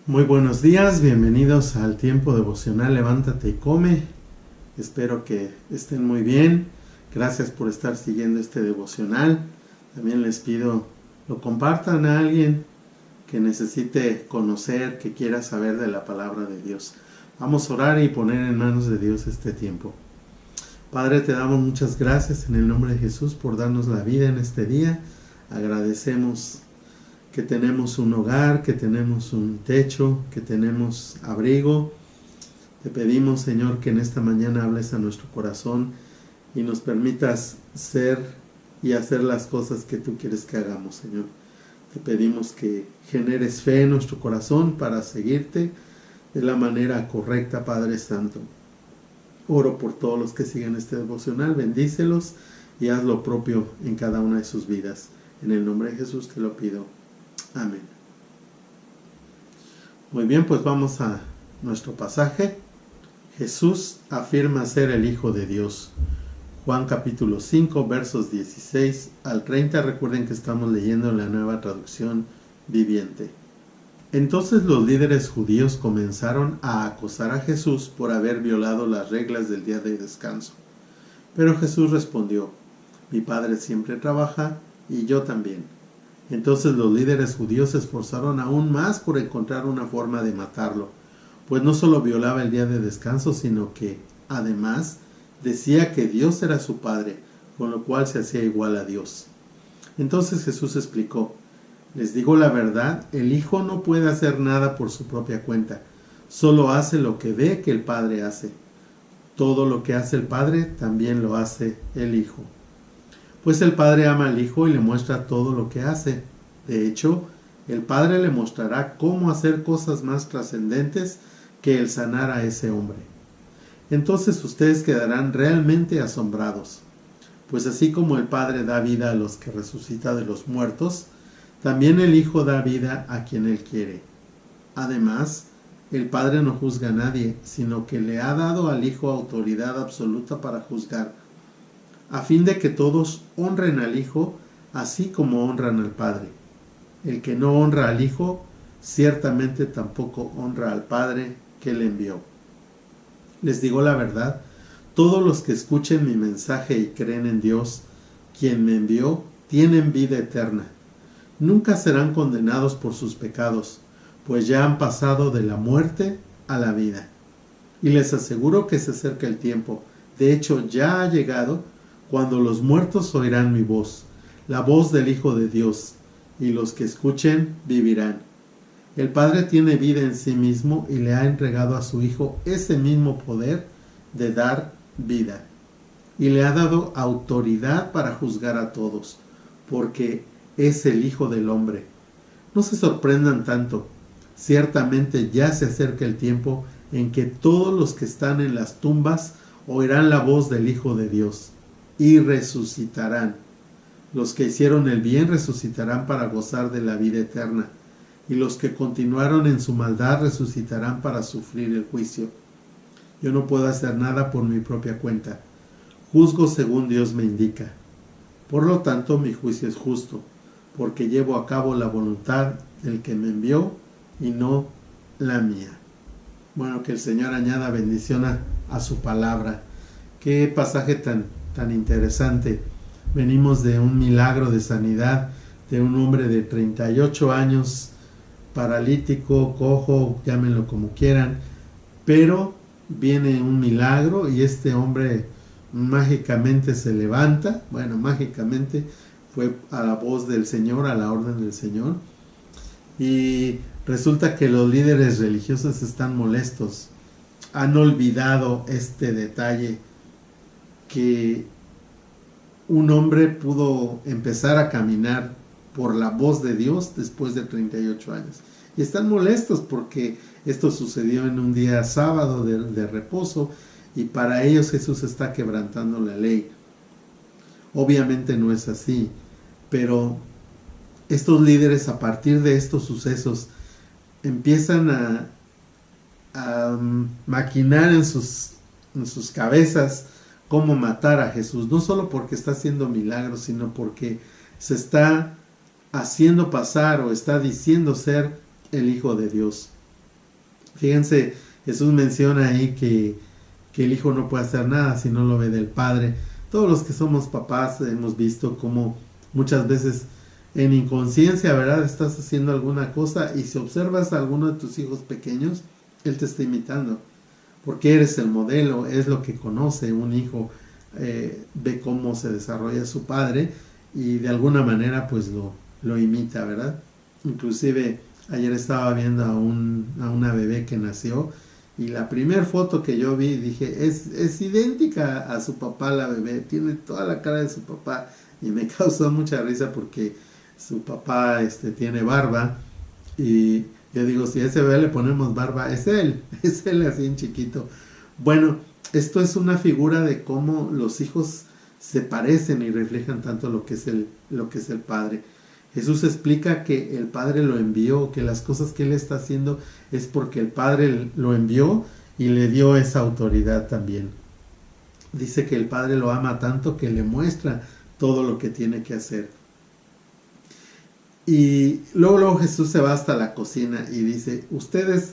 Muy buenos días, bienvenidos al tiempo devocional Levántate y Come. Espero que estén muy bien. Gracias por estar siguiendo este devocional. También les pido lo compartan a alguien que necesite conocer, que quiera saber de la palabra de Dios. Vamos a orar y poner en manos de Dios este tiempo. Padre, te damos muchas gracias en el nombre de Jesús por darnos la vida en este día. Agradecemos que tenemos un hogar, que tenemos un techo, que tenemos abrigo. Te pedimos, Señor, que en esta mañana hables a nuestro corazón y nos permitas ser y hacer las cosas que tú quieres que hagamos, Señor. Te pedimos que generes fe en nuestro corazón para seguirte de la manera correcta, Padre Santo. Oro por todos los que siguen este devocional, bendícelos y haz lo propio en cada una de sus vidas. En el nombre de Jesús te lo pido. Amén. Muy bien, pues vamos a nuestro pasaje. Jesús afirma ser el Hijo de Dios. Juan capítulo 5, versos 16 al 30. Recuerden que estamos leyendo la Nueva Traducción Viviente. Entonces los líderes judíos comenzaron a acusar a Jesús por haber violado las reglas del día de descanso. Pero Jesús respondió: mi Padre siempre trabaja y yo también. Entonces los líderes judíos se esforzaron aún más por encontrar una forma de matarlo, pues no solo violaba el día de descanso, sino que, además, decía que Dios era su Padre, con lo cual se hacía igual a Dios. Entonces Jesús explicó: les digo la verdad, el Hijo no puede hacer nada por su propia cuenta, solo hace lo que ve que el Padre hace. Todo lo que hace el Padre también lo hace el Hijo. Pues el Padre ama al Hijo y le muestra todo lo que hace. De hecho, el Padre le mostrará cómo hacer cosas más trascendentes que el sanar a ese hombre. Entonces ustedes quedarán realmente asombrados. Pues así como el Padre da vida a los que resucita de los muertos, también el Hijo da vida a quien Él quiere. Además, el Padre no juzga a nadie, sino que le ha dado al Hijo autoridad absoluta para juzgar, a fin de que todos honren al Hijo, así como honran al Padre. El que no honra al Hijo, ciertamente tampoco honra al Padre que le envió. Les digo la verdad, todos los que escuchen mi mensaje y creen en Dios, quien me envió, tienen vida eterna. Nunca serán condenados por sus pecados, pues ya han pasado de la muerte a la vida. Y les aseguro que se acerca el tiempo, de hecho ya ha llegado, cuando los muertos oirán mi voz, la voz del Hijo de Dios, y los que escuchen vivirán. El Padre tiene vida en sí mismo y le ha entregado a su Hijo ese mismo poder de dar vida. Y le ha dado autoridad para juzgar a todos, porque es el Hijo del Hombre. No se sorprendan tanto. Ciertamente ya se acerca el tiempo en que todos los que están en las tumbas oirán la voz del Hijo de Dios y resucitarán. Los que hicieron el bien resucitarán para gozar de la vida eterna, y los que continuaron en su maldad resucitarán para sufrir el juicio. Yo no puedo hacer nada por mi propia cuenta. Juzgo según Dios me indica. Por lo tanto, mi juicio es justo, porque llevo a cabo la voluntad del que me envió y no la mía. Bueno, que el Señor añada bendición a su palabra. Qué pasaje tan interesante. Venimos de un milagro de sanidad de un hombre de 38 años, paralítico, cojo, llámenlo como quieran, pero viene un milagro y este hombre mágicamente se levanta. Bueno, mágicamente fue a la voz del Señor, a la orden del Señor, y resulta que los líderes religiosos están molestos, han olvidado este detalle, que un hombre pudo empezar a caminar por la voz de Dios después de 38 años. Y están molestos porque esto sucedió en un día sábado de reposo, y para ellos Jesús está quebrantando la ley. Obviamente no es así, pero estos líderes, a partir de estos sucesos, empiezan a maquinar en sus cabezas cómo matar a Jesús, no solo porque está haciendo milagros, sino porque se está haciendo pasar o está diciendo ser el Hijo de Dios. Fíjense, Jesús menciona ahí que el hijo no puede hacer nada si no lo ve del padre. Todos los que somos papás hemos visto cómo muchas veces en inconsciencia, ¿verdad? Estás haciendo alguna cosa y si observas a alguno de tus hijos pequeños, él te está imitando. Porque eres el modelo, es lo que conoce un hijo, ve cómo se desarrolla su padre y de alguna manera pues lo imita, ¿verdad? Inclusive ayer estaba viendo a una bebé que nació y la primera foto que yo vi dije, es idéntica a su papá la bebé, tiene toda la cara de su papá y me causó mucha risa porque su papá tiene barba y yo digo, si a ese bebé le ponemos barba, es él así en chiquito. Bueno, esto es una figura de cómo los hijos se parecen y reflejan tanto lo que es el padre. Jesús explica que el Padre lo envió, que las cosas que Él está haciendo es porque el Padre lo envió y le dio esa autoridad también. Dice que el Padre lo ama tanto que le muestra todo lo que tiene que hacer. Y luego Jesús se va hasta la cocina y dice, ustedes,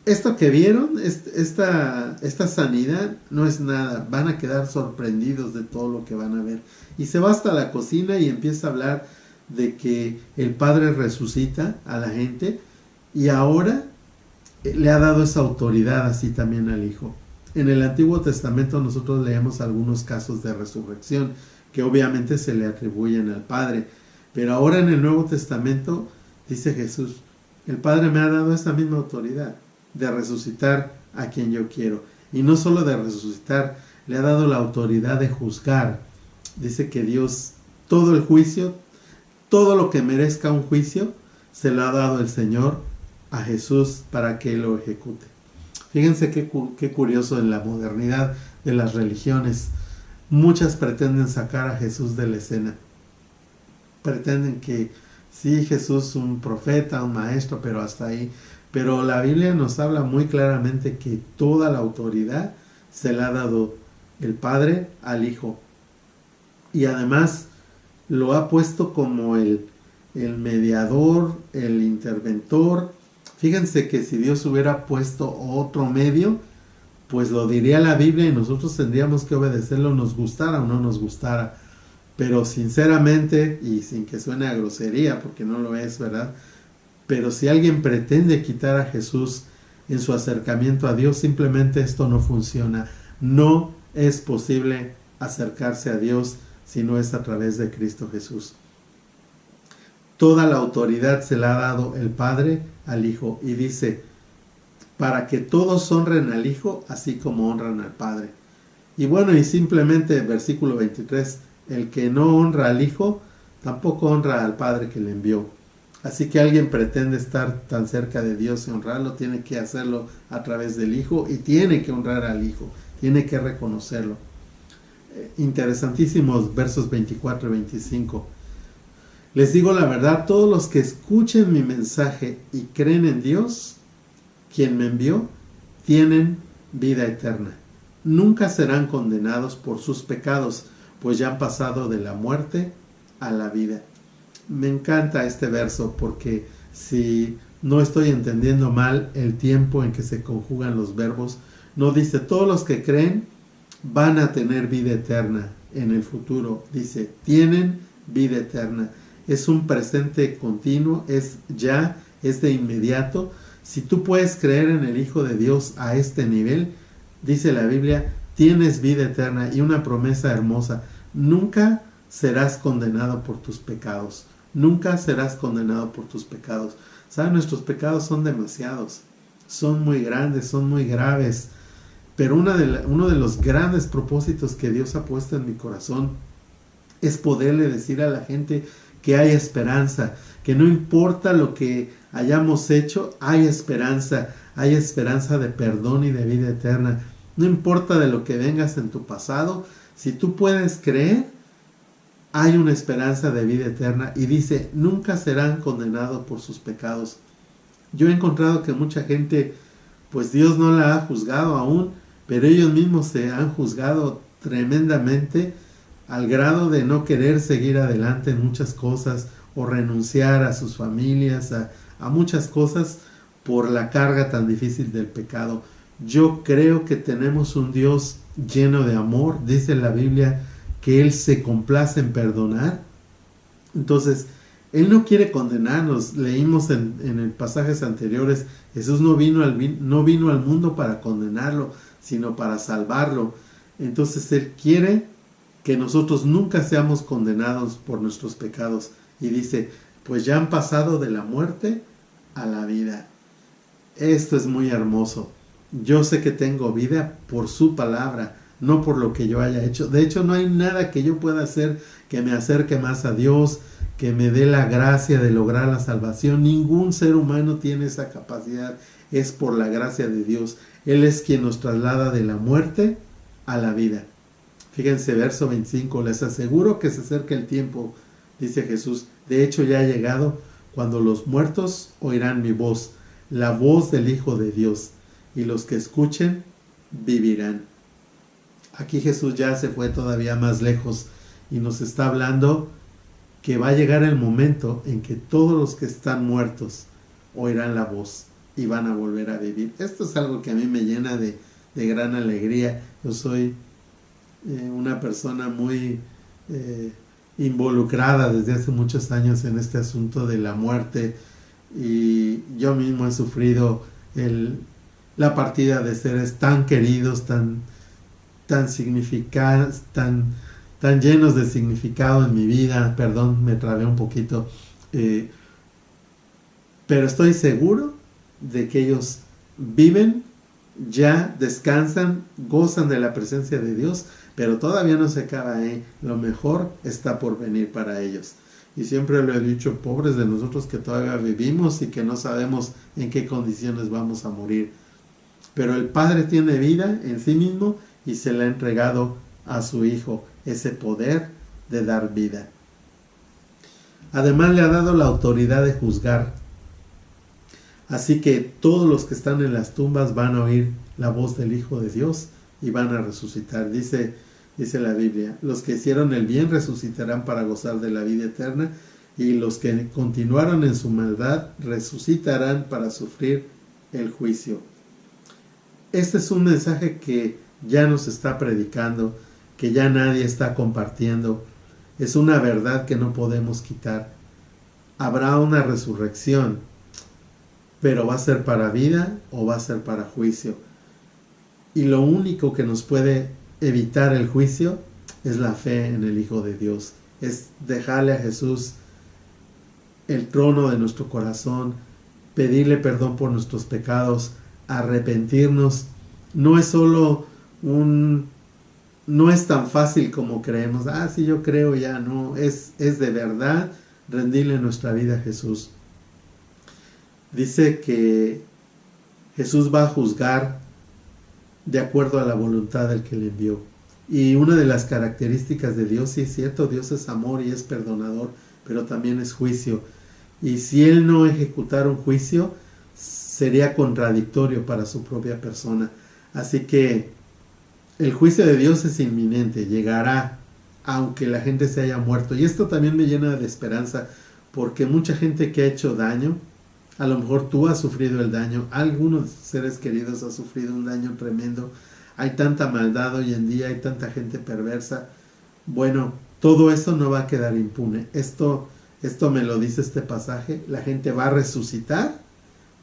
esto que vieron, esta sanidad no es nada, van a quedar sorprendidos de todo lo que van a ver. Y se va hasta la cocina y empieza a hablar de que el Padre resucita a la gente y ahora le ha dado esa autoridad así también al Hijo. En el Antiguo Testamento nosotros leemos algunos casos de resurrección que obviamente se le atribuyen al Padre, pero ahora en el Nuevo Testamento dice Jesús, el Padre me ha dado esa misma autoridad de resucitar a quien yo quiero, y no solo de resucitar, le ha dado la autoridad de juzgar. Dice que Dios, todo el juicio, todo lo que merezca un juicio, se lo ha dado el Señor a Jesús para que Él lo ejecute. Fíjense qué curioso en la modernidad de las religiones. Muchas pretenden sacar a Jesús de la escena. Pretenden que sí, Jesús un profeta, un maestro, pero hasta ahí. Pero la Biblia nos habla muy claramente que toda la autoridad se la ha dado el Padre al Hijo. Y además lo ha puesto como el mediador, el interventor. Fíjense que si Dios hubiera puesto otro medio, pues lo diría la Biblia y nosotros tendríamos que obedecerlo, nos gustara o no nos gustara. Pero sinceramente, y sin que suene a grosería, porque no lo es, ¿verdad? Pero si alguien pretende quitar a Jesús en su acercamiento a Dios, simplemente esto no funciona. No es posible acercarse a Dios si no es a través de Cristo Jesús. Toda la autoridad se la ha dado el Padre al Hijo y dice, para que todos honren al Hijo así como honran al Padre. Y bueno, y simplemente versículo 23, el que no honra al Hijo, tampoco honra al Padre que le envió. Así que alguien pretende estar tan cerca de Dios y honrarlo, tiene que hacerlo a través del Hijo y tiene que honrar al Hijo, tiene que reconocerlo. Interesantísimos versos 24 y 25. Les digo la verdad, todos los que escuchen mi mensaje y creen en Dios, quien me envió, tienen vida eterna. Nunca serán condenados por sus pecados, pues ya han pasado de la muerte a la vida. Me encanta este verso porque si no estoy entendiendo mal el tiempo en que se conjugan los verbos, no dice todos los que creen van a tener vida eterna en el futuro. Dice, tienen vida eterna. Es un presente continuo, es ya, es de inmediato. Si tú puedes creer en el Hijo de Dios a este nivel, dice la Biblia, tienes vida eterna y una promesa hermosa. Nunca serás condenado por tus pecados. Nunca serás condenado por tus pecados. ¿Saben? Nuestros pecados son demasiados. Son muy grandes, son muy graves. Pero uno de los grandes propósitos que Dios ha puesto en mi corazón es poderle decir a la gente que hay esperanza, que no importa lo que hayamos hecho, hay esperanza de perdón y de vida eterna. No importa de lo que vengas en tu pasado, si tú puedes creer, hay una esperanza de vida eterna y dice, nunca serán condenados por sus pecados. Yo he encontrado que mucha gente, pues Dios no la ha juzgado aún, pero ellos mismos se han juzgado tremendamente al grado de no querer seguir adelante en muchas cosas o renunciar a sus familias, a muchas cosas por la carga tan difícil del pecado. Yo creo que tenemos un Dios lleno de amor. Dice la Biblia que Él se complace en perdonar. Entonces, Él no quiere condenarnos. Leímos en pasajes anteriores, Jesús no vino al mundo para condenarlo, sino para salvarlo. Entonces Él quiere que nosotros nunca seamos condenados por nuestros pecados. Y dice, pues ya han pasado de la muerte a la vida. Esto es muy hermoso. Yo sé que tengo vida por su palabra, no por lo que yo haya hecho. De hecho, no hay nada que yo pueda hacer que me acerque más a Dios, que me dé la gracia de lograr la salvación. Ningún ser humano tiene esa capacidad. Es por la gracia de Dios. Él es quien nos traslada de la muerte a la vida. Fíjense, verso 25, les aseguro que se acerca el tiempo, dice Jesús. De hecho, ya ha llegado cuando los muertos oirán mi voz, la voz del Hijo de Dios, y los que escuchen vivirán. Aquí Jesús ya se fue todavía más lejos y nos está hablando que va a llegar el momento en que todos los que están muertos oirán la voz y van a volver a vivir. Esto es algo que a mí me llena de gran alegría. Yo soy una persona muy involucrada desde hace muchos años en este asunto de la muerte, y yo mismo he sufrido la partida de seres tan queridos, tan significantes, tan llenos de significado en mi vida. Perdón, me trabé un poquito, pero estoy seguro de que ellos viven, ya descansan, gozan de la presencia de Dios, pero todavía no se acaba, lo mejor está por venir para ellos. Y siempre lo he dicho, pobres de nosotros que todavía vivimos y que no sabemos en qué condiciones vamos a morir. Pero el Padre tiene vida en sí mismo y se le ha entregado a su Hijo ese poder de dar vida. Además le ha dado la autoridad de juzgar. Así que todos los que están en las tumbas van a oír la voz del Hijo de Dios y van a resucitar. Dice la Biblia, los que hicieron el bien resucitarán para gozar de la vida eterna, y los que continuaron en su maldad resucitarán para sufrir el juicio. Este es un mensaje que ya nos está predicando, que ya nadie está compartiendo. Es una verdad que no podemos quitar. Habrá una resurrección, pero ¿va a ser para vida o va a ser para juicio? Y lo único que nos puede evitar el juicio es la fe en el Hijo de Dios. Es dejarle a Jesús el trono de nuestro corazón, pedirle perdón por nuestros pecados, arrepentirnos. No es solo no es tan fácil como creemos. Sí, yo creo ya. No, es de verdad rendirle nuestra vida a Jesús. Dice que Jesús va a juzgar de acuerdo a la voluntad del que le envió. Y una de las características de Dios, sí es cierto, Dios es amor y es perdonador, pero también es juicio. Y si Él no ejecutara un juicio, sería contradictorio para su propia persona. Así que el juicio de Dios es inminente, llegará, aunque la gente se haya muerto. Y esto también me llena de esperanza, porque mucha gente que ha hecho daño, a lo mejor tú has sufrido el daño, algunos seres queridos han sufrido un daño tremendo. Hay tanta maldad hoy en día, hay tanta gente perversa. Bueno, todo eso no va a quedar impune. Esto me lo dice este pasaje. La gente va a resucitar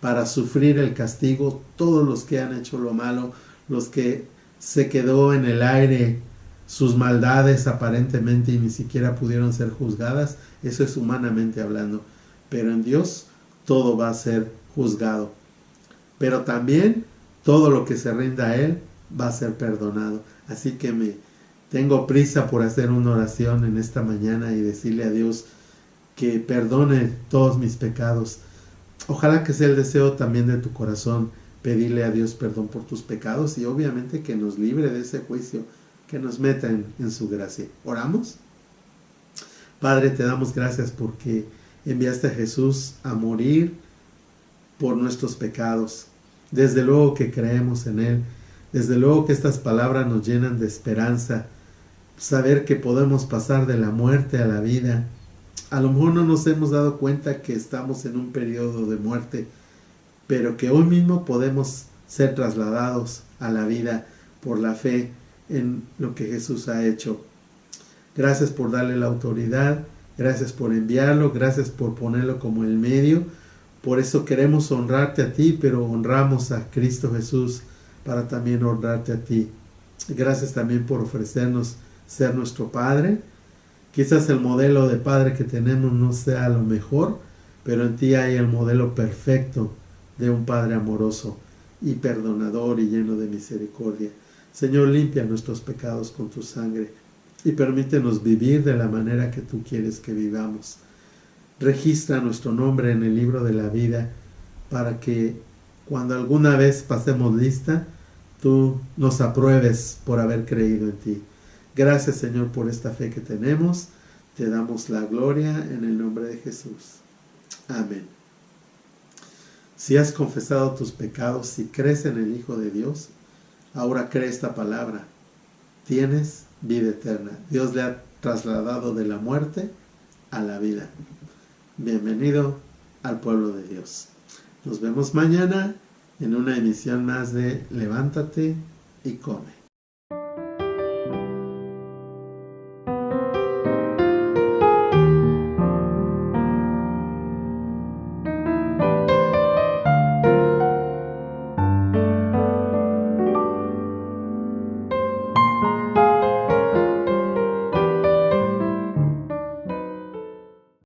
para sufrir el castigo. Todos los que han hecho lo malo, los que se quedó en el aire sus maldades aparentemente y ni siquiera pudieron ser juzgadas. Eso es humanamente hablando. Pero en Dios todo va a ser juzgado. Pero también todo lo que se rinda a Él va a ser perdonado. Así que tengo prisa por hacer una oración en esta mañana y decirle a Dios que perdone todos mis pecados. Ojalá que sea el deseo también de tu corazón, pedirle a Dios perdón por tus pecados y obviamente que nos libre de ese juicio, que nos meta en su gracia. ¿Oramos? Padre, te damos gracias porque enviaste a Jesús a morir por nuestros pecados. Desde luego que creemos en Él. Desde luego que estas palabras nos llenan de esperanza. Saber que podemos pasar de la muerte a la vida. A lo mejor no nos hemos dado cuenta que estamos en un periodo de muerte, pero que hoy mismo podemos ser trasladados a la vida por la fe en lo que Jesús ha hecho. Gracias por darle la autoridad, gracias por enviarlo, gracias por ponerlo como el medio. Por eso queremos honrarte a ti, pero honramos a Cristo Jesús para también honrarte a ti. Gracias también por ofrecernos ser nuestro Padre. Quizás el modelo de Padre que tenemos no sea lo mejor, pero en ti hay el modelo perfecto de un Padre amoroso y perdonador y lleno de misericordia. Señor, limpia nuestros pecados con tu sangre y permítenos vivir de la manera que tú quieres que vivamos. Registra nuestro nombre en el libro de la vida para que cuando alguna vez pasemos lista, tú nos apruebes por haber creído en ti. Gracias, Señor, por esta fe que tenemos. Te damos la gloria en el nombre de Jesús. Amén. Si has confesado tus pecados, si crees en el Hijo de Dios, ahora cree esta palabra. Tienes vida eterna. Dios le ha trasladado de la muerte a la vida. Bienvenido al pueblo de Dios. Nos vemos mañana en una emisión más de Levántate y come.